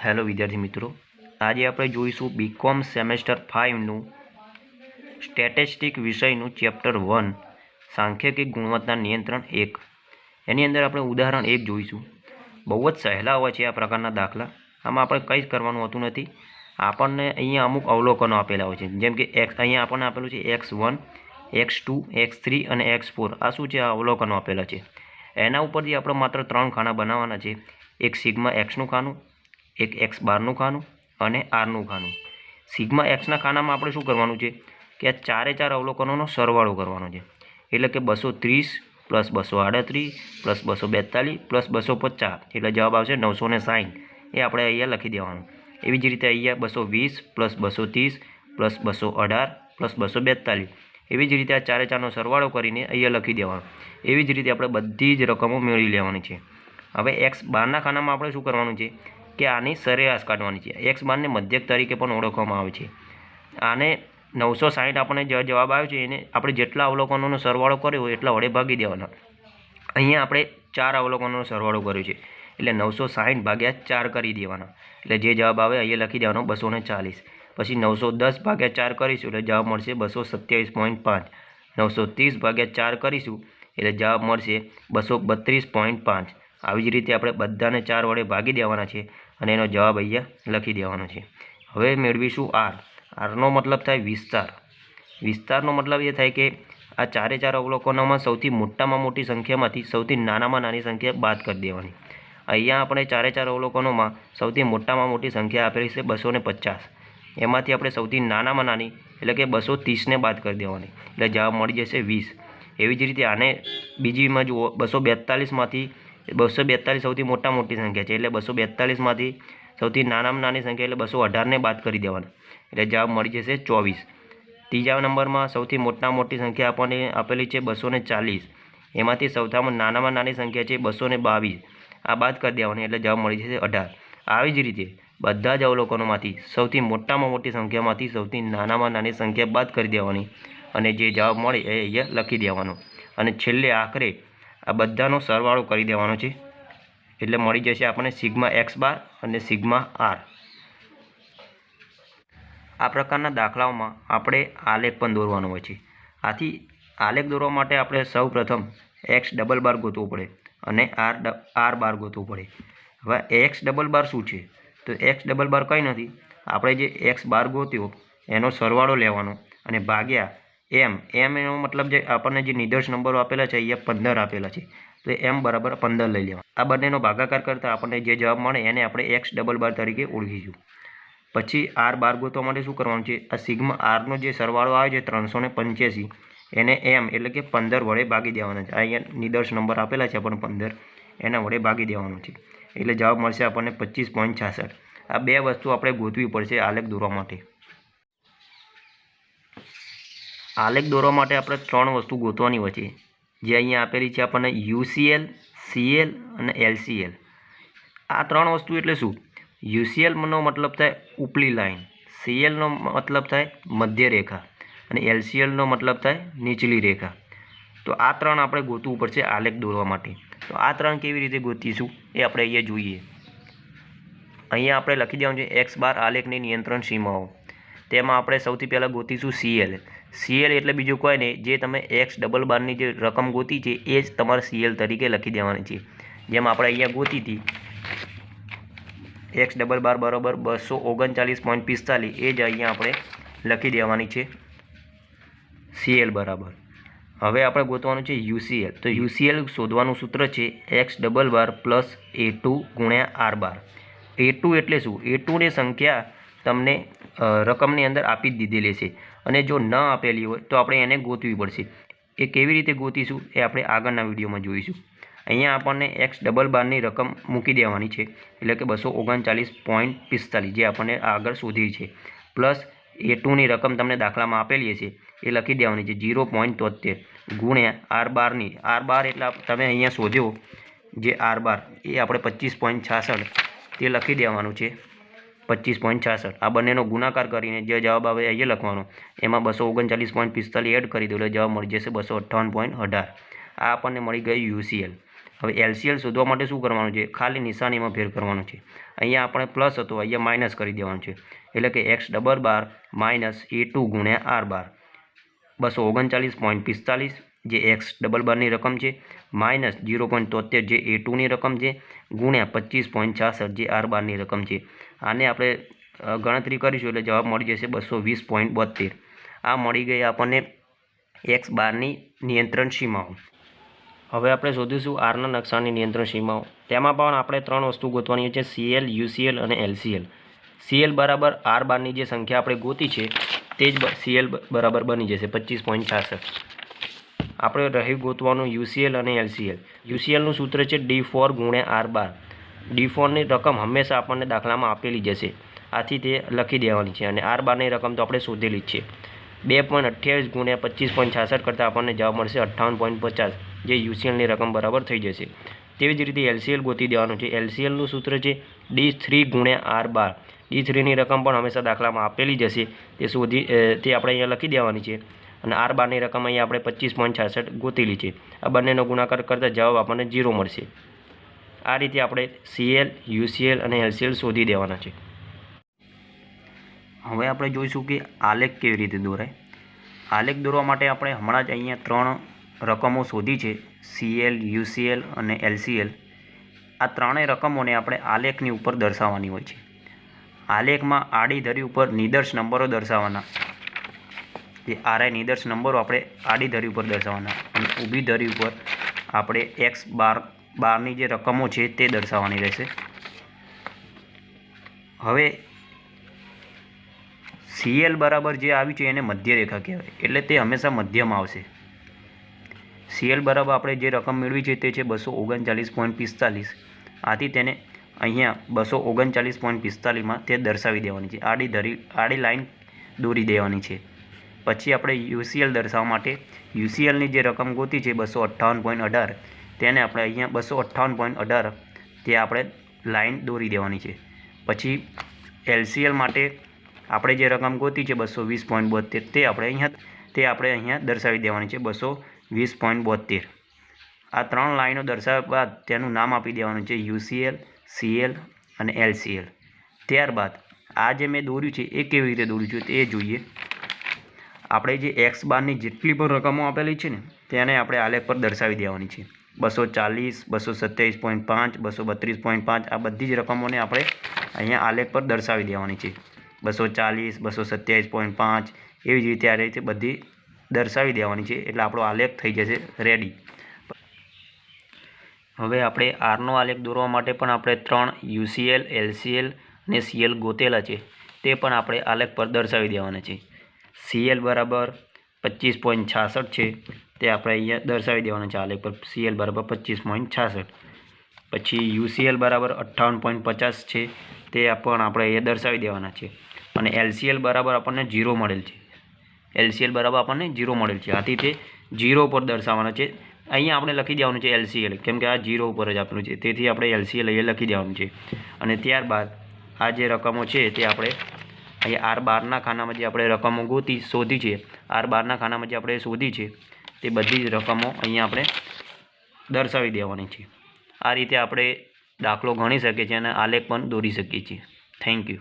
Hello વિદ્યાર્થી મિત્રો, આજે આપણે જોઈશું બીકોમ સેમેસ્ટર 5નું સ્ટેટિસ્ટિક વિષયનું ચેપ્ટર 1 સાંખ્યિક ગુણવત્તા નિયંત્રણ 1. એની અંદર આપણે ઉદાહરણ 1 જોઈશું. બહુ જ સહેલા હોય છે આ પ્રકારના દાખલા. આમાં આપણે કંઈ જ કરવાનું હોતું નથી. આપણને અહીંયા અમુક અવલોકનો આપેલા હોય છે, જેમ કે એક્સ અહીંયા આપણને આપેલું છે x1, x2, x3 અને x4. આ શું છે? આ અવલોકનો આપેલા છે. એના ઉપરથી આપણે માત્ર 3 ખાના બનાવવાના છે. એક સિગ્મા એક્સનું ખાનું, એક એક્સ બારનું ખાનું અને આરનું ખાનું. સિગ્મા એક્સના ખાનામાં આપણે શું કરવાનું છે કે આ ચારે ચાર અવલોકનોનો સરવાળો કરવાનો છે. એટલે કે 230 + 238 + 242 + 250, એટલે જવાબ આવશે 960. એ આપણે અહીંયા લખી દેવાનું. એવી જ રીતે અહીંયા 220 + 230 + 218 + 242. એવી જ રીતે આ ચારે ચારનો સરવાળો કરીને અહીંયા લખી દેવાનો. એવી જ રીતે આપણે બધી જ રકમો મેળવી લેવાની છે. હવે એક્સ બારના ખાનામાં આપણે શું કરવાનું છે કે આની સરેરાશ કાઢવાની છે. એક્સ બારને મધ્યક તરીકે પણ ઓળખવામાં આવે છે. આને 960 આપણને જવાબ આવ્યો છે, એને આપણે જેટલા અવલોકનોનો સરવાળો કર્યો હોય એટલા વડે ભાગી દેવાના. અહીંયા આપણે 4 અવલોકનોનો સરવાળો કર્યો છે, એટલે 960 / 4 કરી દેવાના. એટલે જે જવાબ આવે અહીંયા લખી દેવાનો 240. પછી 910 / 4 કરીશું એટલે જવાબ મળશે 227.5. 930 / 4 કરીશું એટલે જવાબ મળશે 232.5. આવી જ રીતે આપણે બધાને 4 વડે ભાગી દેવાના છે અને એનો જવાબ અહીંયા લખી દેવાનો છે. હવે મેળવીશું આર. આરનો મતલબ થાય વિસ્તાર. વિસ્તારનો મતલબ એ થાય કે આ ચારે ચાર અવલોકનોમાં સૌથી મોટામાં મોટી સંખ્યામાંથી સૌથી નાનામાં નાની સંખ્યા બાદ કરી દેવાની. અહીંયા આપણે ચારે ચાર અવલોકનોમાં સૌથી મોટામાં મોટી સંખ્યા આપેલી છે 250. એમાંથી આપણે સૌથી નાનામાં નાની એટલે કે 230ને બાદ કરી દેવાની, એટલે જવાબ મળી જશે 20. એવી જ રીતે આને બીજીમાં જુઓ, 242માંથી 242 સૌથી મોટી સંખ્યા છે, એટલે 242માંથી સૌથી નાનામાં નાની સંખ્યા એટલે 218ને બાદ કરી દેવાના, એટલે જવાબ મળી જશે 24. ત્રીજા નંબરમાં સૌથી મોટી સંખ્યા આપણને આપેલી છે 240. એમાંથી સૌથી નાનામાં નાની સંખ્યા છે 222. આ બાદ કરી દેવાની એટલે જવાબ મળી જશે 18. આવી જ રીતે બધા જ અવલોકનોમાંથી સૌથી મોટામાં મોટી સંખ્યામાંથી સૌથી નાનામાં નાની સંખ્યા બાદ કરી દેવાની અને જે જવાબ મળે એ અહીંયા લખી દેવાનો. અને છેલ્લે આખરે આ બધાનો સરવાળો કરી દેવાનો છે, એટલે મળી જશે આપણને સિગ્મા એક્સ બાર અને સિગ્મા આર. આ પ્રકારના દાખલાઓમાં આપણે આલેખ પણ દોરવાનો હોય છે. આથી આલેખ દોરવા માટે આપણે સૌપ્રથમ એક્સ ડબલ બાર ગોતવો પડે અને આર બાર ગોતવું પડે. હવે એક્સ ડબલ બાર શું છે? તો એક્સ ડબલ બાર કંઈ નથી, આપણે જે એક્સ બાર ગોત્યો એનો સરવાળો લેવાનો અને ભાગ્યા એમ એનો મતલબ જે આપણને જે નિર્દેશ નંબરો આપેલા છે અહીંયા 15 આપેલા છે, તો એમ બરાબર 15 લઈ લેવા. આ બંનેનો ભાગાકાર કરતાં આપણને જે જવાબ મળે એને આપણે એક્સ ડબલ બાર તરીકે ઓળખીશું. પછી આર બાર ગોતવા માટે શું કરવાનું છે? આ સિગ્મા આરનો જે સરવાળો આવે છે 385, એને એમ એટલે કે 15 વડે ભાગી દેવાના છે. અહીંયા નિર્દેશ નંબર આપેલા છે આપણને 15, એના વડે ભાગી દેવાનું છે, એટલે જવાબ મળશે આપણને 25.66. આ બે વસ્તુ આપણે ગોતવી પડશે આલેખ દોરવા માટે. આલેખ દોરવા માટે આપણે 3 વસ્તુ ગોતવાની હોય છે, જે અહીંયા આપેલી છે આપણને UCL, CL અને LCL. આ 3 વસ્તુ એટલે શું? UCLનો મતલબ થાય ઉપલી લાઈન, CLનો મતલબ થાય મધ્ય રેખા અને LCLનો મતલબ થાય નીચલી રેખા. તો આ 3 આપણે ગોતવું પડશે આલેખ દોરવા માટે. તો આ 3 કેવી રીતે ગોતીશું એ આપણે અહીંયા જોઈએ. અહીંયા આપણે લખી દેવાનું છે એક્સ બાર આલેખની નિયંત્રણ સીમાઓ. તેમાં આપણે સૌથી પહેલાં ગોતીશું CL. CL એટલે બીજું કોઈ નહીં, જે તમે એક્સ ડબલ બારની જે રકમ ગોતી છે એ જ તમારે CL તરીકે લખી દેવાની છે. જેમ આપણે અહીંયા ગોતી હતી એક્સ ડબલ બાર બરાબર 239.45, એ જ અહીંયા આપણે લખી દેવાની છે CL બરાબર. હવે આપણે ગોતવાનું છે UCL. તો UCL શોધવાનું સૂત્ર છે એક્સ ડબલ બાર પ્લસ A2 ગુણ્યા આર બાર. A2 એટલે શું? A2ની સંખ્યા તમને રકમની અંદર આપી જ દીધેલી છે, અને જો ન આપેલી હોય તો આપણે એને ગોતવી પડશે. એ કેવી રીતે ગોતીશું એ આપણે આગળના વિડીયોમાં જોઈશું. અહીંયા આપણને એક્સ ડબલ બારની રકમ મૂકી દેવાની છે, એટલે કે 239.45, જે આપણને આગળ શોધી છે, પ્લસ A2ની રકમ તમને દાખલામાં આપેલી છે એ લખી દેવાની છે 0.73 ગુણ્યા આર બારની. આર બાર એટલે તમે અહીંયા શોધ્યો જે આર બાર એ આપણે 25.66 તે લખી દેવાનું છે 25.66. આ બંનેનો ગુણાકાર કરીને જે જવાબ આવે અહીંયા લખવાનો. એમાં 239.45 એડ કરી દો એટલે જવાબ મળી જશે 258.18. આ આપણને મળી ગઈ UCL. હવે એલસીએલ શોધવા માટે શું કરવાનું છે? ખાલી નિશાનીમાં ફેર કરવાનું છે. અહીંયા આપણે પ્લસ હતો, અહીંયા માઇનસ કરી દેવાનું છે. એટલે કે x double bar minus A2 ગુણ્યા આર બાર 239.45 જે એક્સ ડબલ બારની રકમ છે, માઇનસ 0.73 જે A2ની રકમ છે, ગુણ્યા 25.66 જે આર બારની રકમ છે. આને આપણે ગણતરી કરીશું એટલે જવાબ મળી જશે 220.72. આ મળી ગઈ આપણને એક્સ બારની નિયંત્રણ સીમાઓ. હવે આપણે શોધીશું આરના નકશાની નિયંત્રણ સીમાઓ. તેમાં પણ આપણે 3 વસ્તુ ગોતવાની છે: CL, UCL અને LCL. CL બરાબર આર બારની જે સંખ્યા આપણે ગોતી છે તે જ CL બરાબર બની જશે 25.66. આપણે રહ્યું ગોતવાનું UCL અને LCL. UCLનું સૂત્ર છે D4 ગુણ્યા આર બાર. D4ની રકમ હંમેશા આપણને દાખલામાં આપેલી જશે, આથી તે લખી દેવાની છે. અને આર બારની રકમ તો આપણે શોધેલી જ છે. 2.28 ગુણ્યા 25.66 કરતાં આપણને જવાબ મળશે 58.50 જે UCLની રકમ બરાબર થઈ જશે. તેવી જ રીતે LCL ગોતી દેવાનું છે. LCLનું સૂત્ર છે D3 ગુણ્યા આર બાર. D3ની રકમ પણ હંમેશા દાખલામાં આપેલી જ હશે, તે આપણે અહીંયા લખી દેવાની છે. અને આર બારની રકમ અહીંયા આપણે 25.66 ગોતેલી છે. આ બંનેનો ગુણાકાર કરતાં જવાબ આપણને 0 મળશે. આ રીતે આપણે CL, UCL અને LCL શોધી દેવાના છે. હવે આપણે જોઈશું કે આલેખ કેવી રીતે દોરાય. આલેખ દોરવા માટે આપણે હમણાં જ અહીંયા 3 રકમો શોધી છે: CL, UCL અને LCL. આ ત્રણેય રકમોને આપણે આલેખની ઉપર દર્શાવવાની હોય છે. આલેખમાં આડી ધરી ઉપર નિદર્શ નંબરો દર્શાવવાના. જે આરઆઈ નિદર્શ નંબરો આપણે આડી ધરી ઉપર દર્શાવવાના અને ઊભી ધરી ઉપર આપણે એક્સ બારની જે રકમો છે તે દર્શાવવાની રહેશે. હવે CL બરાબર જે આવ્યું છે એને મધ્ય રેખા કહેવાય, એટલે તે હંમેશા મધ્યમાં આવશે. CL બરાબર આપણે જે રકમ મેળવી છે તે છે 239.45. આથી તેને અહીંયા 239.45માં તે દર્શાવી દેવાની છે. આડી લાઈન દોરી દેવાની છે. પછી આપણે UCL દર્શાવવા માટે UCLની જે રકમ ગોતી છે 258.18, તેને આપણે અહીંયા 258.18 તે આપણે લાઈન દોરી દેવાની છે. પછી LCL માટે આપણે જે રકમ ગોતી છે 220.72 તે આપણે અહીંયા દર્શાવી દેવાની છે 220.72. આ 3 લાઈનો દર્શાવ્યા બાદ તેનું નામ આપી દેવાનું છે UCL, CL અને LCL. ત્યારબાદ આ જે મેં દોર્યું છે એ કેવી રીતે દોર્યું છે તે જોઈએ. આપણે જે એક્સ બારની જેટલી પણ રકમો આપેલી છે ને તેને આપણે આલેખ પર દર્શાવી દેવાની છે. 240, 227.5, 232.5 આ બધી જ રકમોને આપણે અહીંયા આલેખ પર દર્શાવી દેવાની છે. 240, 227.5 એવી જ રીતે આ રીતે બધી દર્શાવી દેવાની છે. એટલે આપણો આલેખ થઈ જશે રેડી. હવે આપણે આરનો આલેખ દોરવા માટે પણ આપણે 3 UCL, LCL અને CL ગોતેલા છે તે પણ આપણે આલેખ પર દર્શાવી દેવાના છે. CL બરાબર 25.66 છે તે આપણે અહીંયા દર્શાવી દેવાના છે આલેખ પર. CL બરાબર 25.66. પછી UCL બરાબર 58.50 છે તે પણ આપણે અહીંયા દર્શાવી દેવાના છે. અને LCL બરાબર આપણને 0 મળેલ છે. LCL બરાબર આપણને 0 મળેલ છે, આથી તે 0 પર દર્શાવવાના છે. અહીંયા આપણે લખી દેવાનું છે LCL, કેમ કે આ 0 ઉપર જ આપેલું છે, તેથી આપણે LCL અહીંયા લખી દેવાનું છે. અને ત્યારબાદ આ જે રકમો છે તે આપણે અહીંયા આર બારના ખાનામાં જે આપણે રકમો શોધી છે, આર બારના ખાનામાં જે આપણે શોધી છે તે બધી જ રકમો અહીંયા આપણે દર્શાવી દેવાની છે. આ રીતે આપણે દાખલો ગણી શકીએ છીએ અને આલેખ પણ દોરી શકીએ છીએ. Thank you.